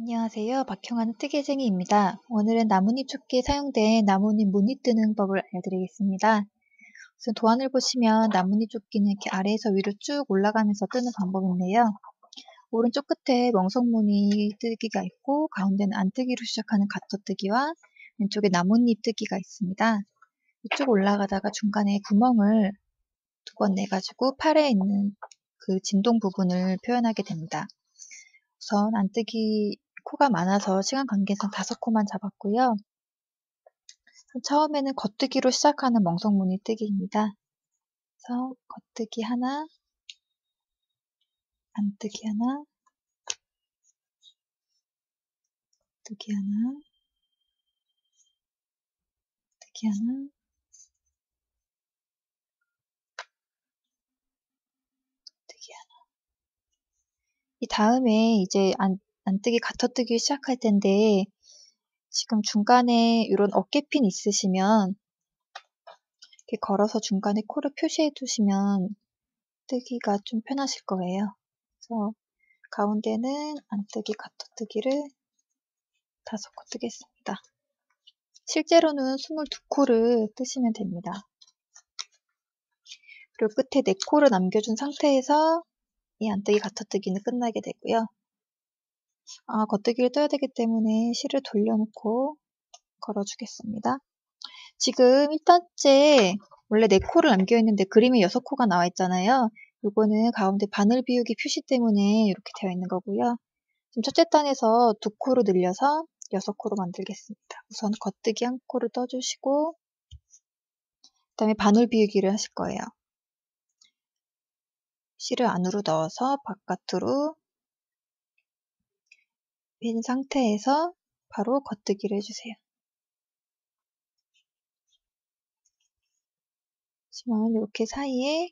안녕하세요. 박형아는 뜨개쟁이입니다. 오늘은 나뭇잎 촉기에 사용된 나뭇잎 무늬 뜨는 법을 알려드리겠습니다. 우선 도안을 보시면 나뭇잎 촉기는 이렇게 아래에서 위로 쭉 올라가면서 뜨는 방법인데요. 오른쪽 끝에 멍석무늬 뜨기가 있고 가운데는 안뜨기로 시작하는 가터뜨기와 왼쪽에 나뭇잎 뜨기가 있습니다. 쭉 올라가다가 중간에 구멍을 2번 내가지고 팔에 있는 그 진동 부분을 표현하게 됩니다. 우선 안뜨기 코가 많아서 시간 관계상 5코만 잡았고요. 처음에는 겉뜨기로 시작하는 멍석무늬 뜨기입니다. 그래서 겉뜨기 하나, 안뜨기 하나, 뜨기 하나, 뜨기 하나, 뜨기 하나. 이 다음에 이제 안뜨기, 가터뜨기 시작할 텐데 지금 중간에 이런 어깨핀 있으시면 이렇게 걸어서 중간에 코를 표시해 두시면 뜨기가 좀 편하실 거예요. 그래서 가운데는 안뜨기, 가터뜨기를 5코 뜨겠습니다. 실제로는 22코를 뜨시면 됩니다. 그리고 끝에 4코를 남겨준 상태에서 이 안뜨기, 가터뜨기는 끝나게 되고요. 겉뜨기를 떠야 되기 때문에 실을 돌려놓고 걸어주겠습니다. 지금 1단째 원래 4코를 남겨있는데 그림에 6코가 나와 있잖아요. 요거는 가운데 바늘 비우기 표시 때문에 이렇게 되어 있는 거고요. 지금 첫째 단에서 2코로 늘려서 6코로 만들겠습니다. 우선 겉뜨기 1코를 떠주시고 그 다음에 바늘 비우기를 하실 거예요. 실을 안으로 넣어서 바깥으로 핀 상태에서 바로 겉뜨기를 해주세요. 보시면 이렇게 사이에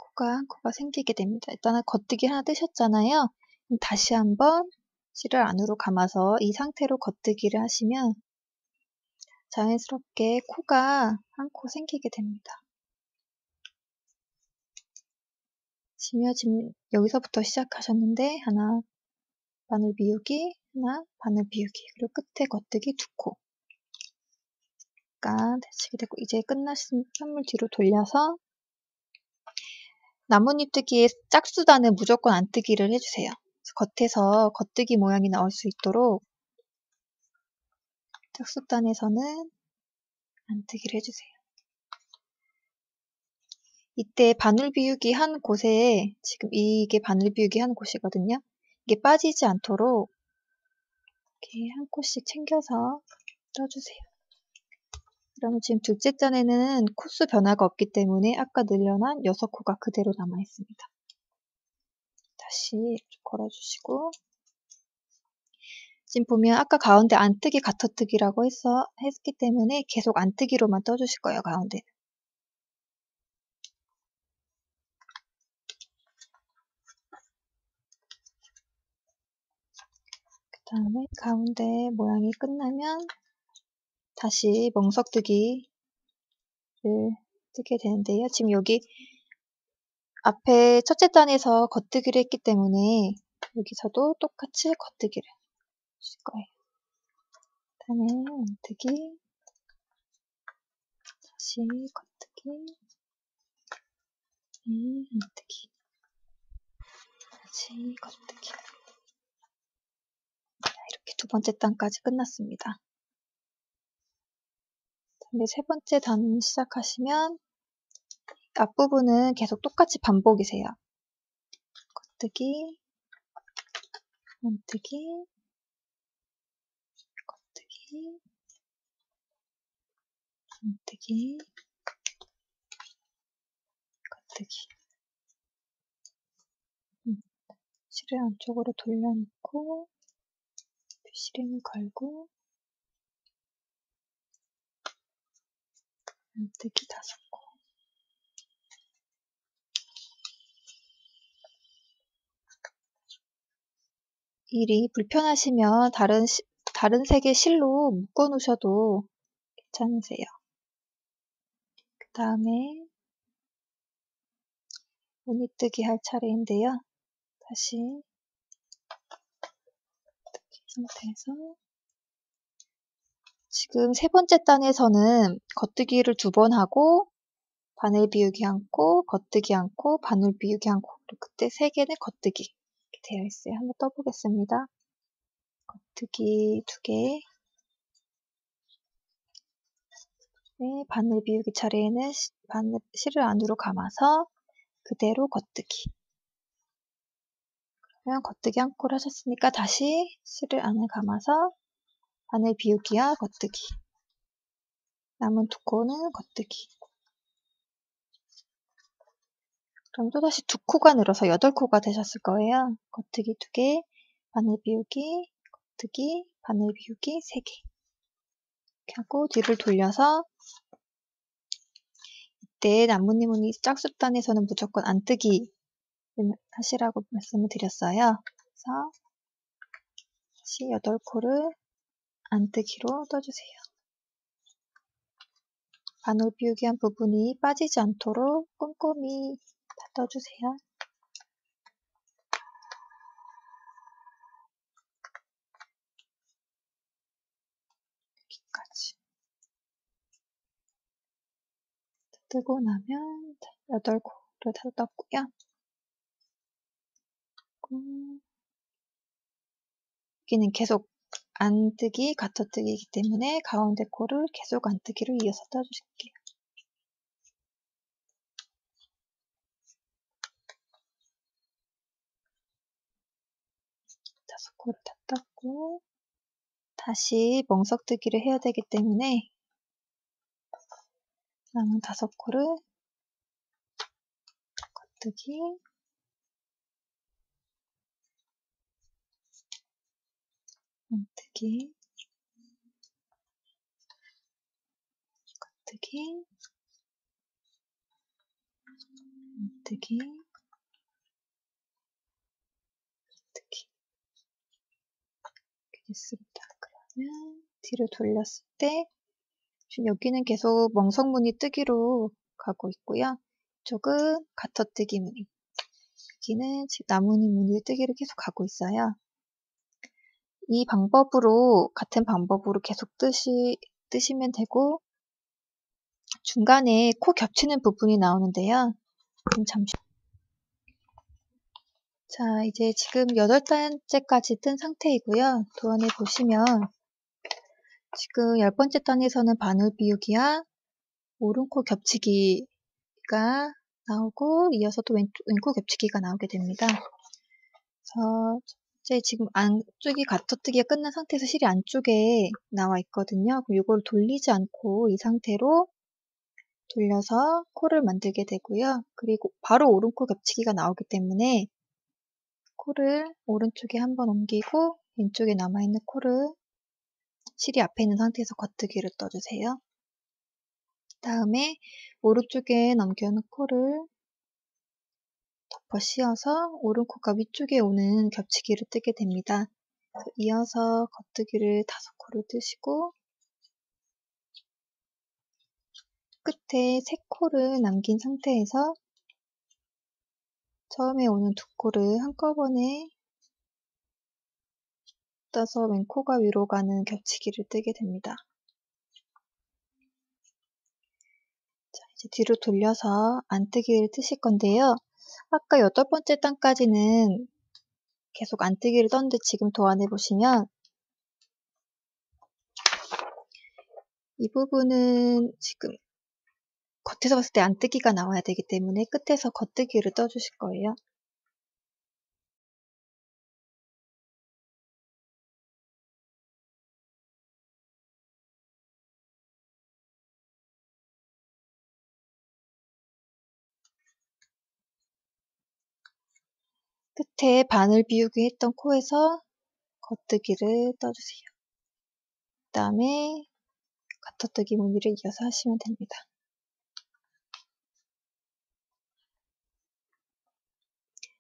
코가 생기게 됩니다. 일단은 겉뜨기 하나 뜨셨잖아요. 다시 한번 실을 안으로 감아서 이 상태로 겉뜨기를 하시면 자연스럽게 코가 한 코 생기게 됩니다. 지금 여기서부터 시작하셨는데 하나 바늘 비우기, 하나 바늘 비우기, 그리고 끝에 겉뜨기 2코 되시게 되고 이제 끝났으면 선물 뒤로 돌려서 나뭇잎 뜨기에 짝수단은 무조건 안뜨기를 해주세요. 겉에서 겉뜨기 모양이 나올 수 있도록 짝수단에서는 안뜨기를 해주세요. 이때 바늘 비우기 한 곳에 지금 이게 바늘 비우기 한 곳이거든요. 이게 빠지지 않도록 이렇게 한 코씩 챙겨서 떠주세요. 그러면 지금 둘째 잔에는 코수 변화가 없기 때문에 아까 늘려난 6코가 그대로 남아 있습니다. 다시 걸어주시고 지금 보면 아까 가운데 안뜨기, 가터뜨기라고 했기 때문에 계속 안뜨기로만 떠주실 거예요, 가운데. 그 다음에 가운데 모양이 끝나면 다시 멍석뜨기를 뜨게 되는데요. 지금 여기 앞에 첫째 단에서 겉뜨기를 했기 때문에 여기서도 똑같이 겉뜨기를 하실 거예요. 그 다음에 안뜨기, 다시 겉뜨기, 안뜨기, 다시 겉뜨기. 이렇게 2번째 단까지 끝났습니다. 근데 3번째 단 시작하시면 앞부분은 계속 똑같이 반복이세요. 겉뜨기, 안뜨기, 겉뜨기, 안뜨기, 겉뜨기. 실을 안쪽으로 돌려놓고 빗실링을 걸고 안뜨기 5코. 일이 불편하시면 다른 색의 실로 묶어 놓으셔도 괜찮으세요. 그 다음에 무늬뜨기 할 차례인데요. 다시 상태에서 지금 세 번째 단에서는 겉뜨기를 2번 하고 바늘 비우기 않고 겉뜨기 않고 바늘 비우기 않고 그리고 그때 3개는 겉뜨기 이렇게 되어 있어요. 한번 떠보겠습니다. 겉뜨기 2개 네, 바늘 비우기 차례에는 실을 안으로 감아서 그대로 겉뜨기. 그러면 겉뜨기 한 콜 하셨으니까 다시 실을 안을 감아서 바늘 비우기와 겉뜨기. 남은 2코는 겉뜨기. 그럼 또다시 2코가 늘어서 8코가 되셨을 거예요. 겉뜨기 2개, 바늘 비우기, 겉뜨기, 바늘 비우기 3개. 이렇게 하고 뒤를 돌려서 이때 나뭇잎 무늬 짝수단에서는 무조건 안뜨기 하시라고 말씀을 드렸어요. 그래서 다시 8코를 안뜨기로 떠주세요. 바늘 비우기 한 부분이 빠지지 않도록 꼼꼼히 다 떠주세요. 여기까지. 뜨고 나면 8코를 다 떴고요. 여기는 계속 안뜨기, 가터뜨기이기 때문에 가운데 코를 계속 안뜨기로 이어서 떠주실게요. 5코를 다 떴고 다시 멍석뜨기를 해야 되기 때문에 남은 5코를 겉뜨기, 안뜨기, 겉뜨기, 안뜨기, 겉뜨기. 이렇게 됐습니다. 그러면 뒤로 돌렸을 때 지금 여기는 계속 멍석무늬 뜨기로 가고 있고요. 이쪽은 가터뜨기 무늬. 여기는 지금 나뭇잎 무늬 뜨기로 계속 가고 있어요. 이 방법으로 같은 방법으로 계속 뜨시면 되고 중간에 코 겹치는 부분이 나오는데요. 잠시. 자, 이제 지금 8단째까지 뜬 상태이고요. 도안에 보시면 지금 10번째 단에서는 바늘 비우기와 오른코 겹치기가 나오고 이어서 또 왼코 겹치기가 나오게 됩니다. 그래서 이제 지금 안쪽이 가터뜨기가 끝난 상태에서 실이 안쪽에 나와 있거든요. 그럼 이걸 돌리지 않고 이 상태로 돌려서 코를 만들게 되고요. 그리고 바로 오른코 겹치기가 나오기 때문에 코를 오른쪽에 한번 옮기고 왼쪽에 남아있는 코를 실이 앞에 있는 상태에서 겉뜨기를 떠주세요. 다음에 오른쪽에 넘겨놓은 코를 덮어 씌워서 오른코가 위쪽에 오는 겹치기를 뜨게 됩니다. 이어서 겉뜨기를 5코를 뜨시고 끝에 3코를 남긴 상태에서 처음에 오는 2코를 한꺼번에 떠서 왼코가 위로 가는 겹치기를 뜨게 됩니다. 자, 이제 뒤로 돌려서 안뜨기를 뜨실 건데요. 아까 8번째 단까지는 계속 안뜨기를 떴는데 지금 도안해 보시면 이 부분은 지금 겉에서 봤을 때 안뜨기가 나와야 되기 때문에 끝에서 겉뜨기를 떠주실 거예요. 끝에 바늘 비우기 했던 코에서 겉뜨기를 떠주세요. 그 다음에 가터뜨기 무늬를 이어서 하시면 됩니다.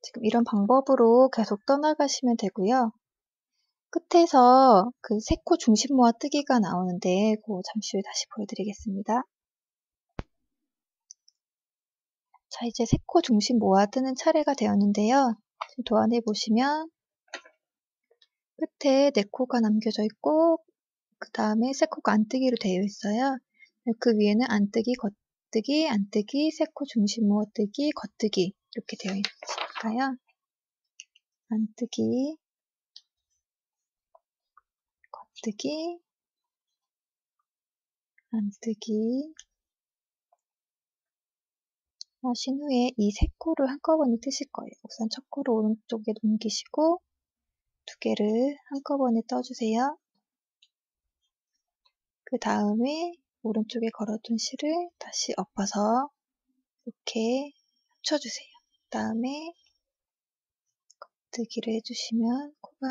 지금 이런 방법으로 계속 떠나가시면 되고요. 끝에서 그 3코 중심 모아 뜨기가 나오는데 그거 잠시 후에 다시 보여드리겠습니다. 자, 이제 3코 중심 모아 뜨는 차례가 되었는데요. 지금 도안해 보시면 끝에 4코가 남겨져 있고 그 다음에 3코가 안뜨기로 되어 있어요. 그 위에는 안뜨기, 겉뜨기, 안뜨기, 3코 중심 모아뜨기, 겉뜨기 이렇게 되어 있으니까요. 안뜨기, 겉뜨기, 안뜨기 하신 후에 이 3코를 한꺼번에 뜨실 거예요. 우선 첫 코를 오른쪽에 옮기시고 2개를 한꺼번에 떠주세요. 그 다음에 오른쪽에 걸어둔 실을 다시 엎어서 이렇게 합쳐주세요. 그 다음에 겉뜨기를 해주시면 코가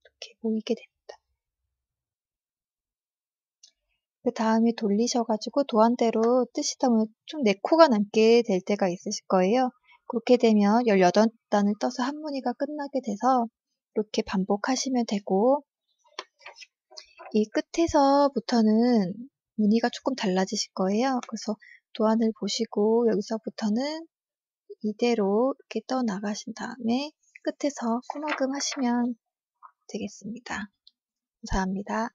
이렇게 모이게 됩니다. 그 다음에 돌리셔가지고 도안대로 뜨시다 보면 총 4코가 남게 될 때가 있으실 거예요. 그렇게 되면 18단을 떠서 한 무늬가 끝나게 돼서 이렇게 반복하시면 되고, 이 끝에서부터는 무늬가 조금 달라지실 거예요. 그래서 도안을 보시고 여기서부터는 이대로 이렇게 떠 나가신 다음에 끝에서 코막음 하시면 되겠습니다. 감사합니다.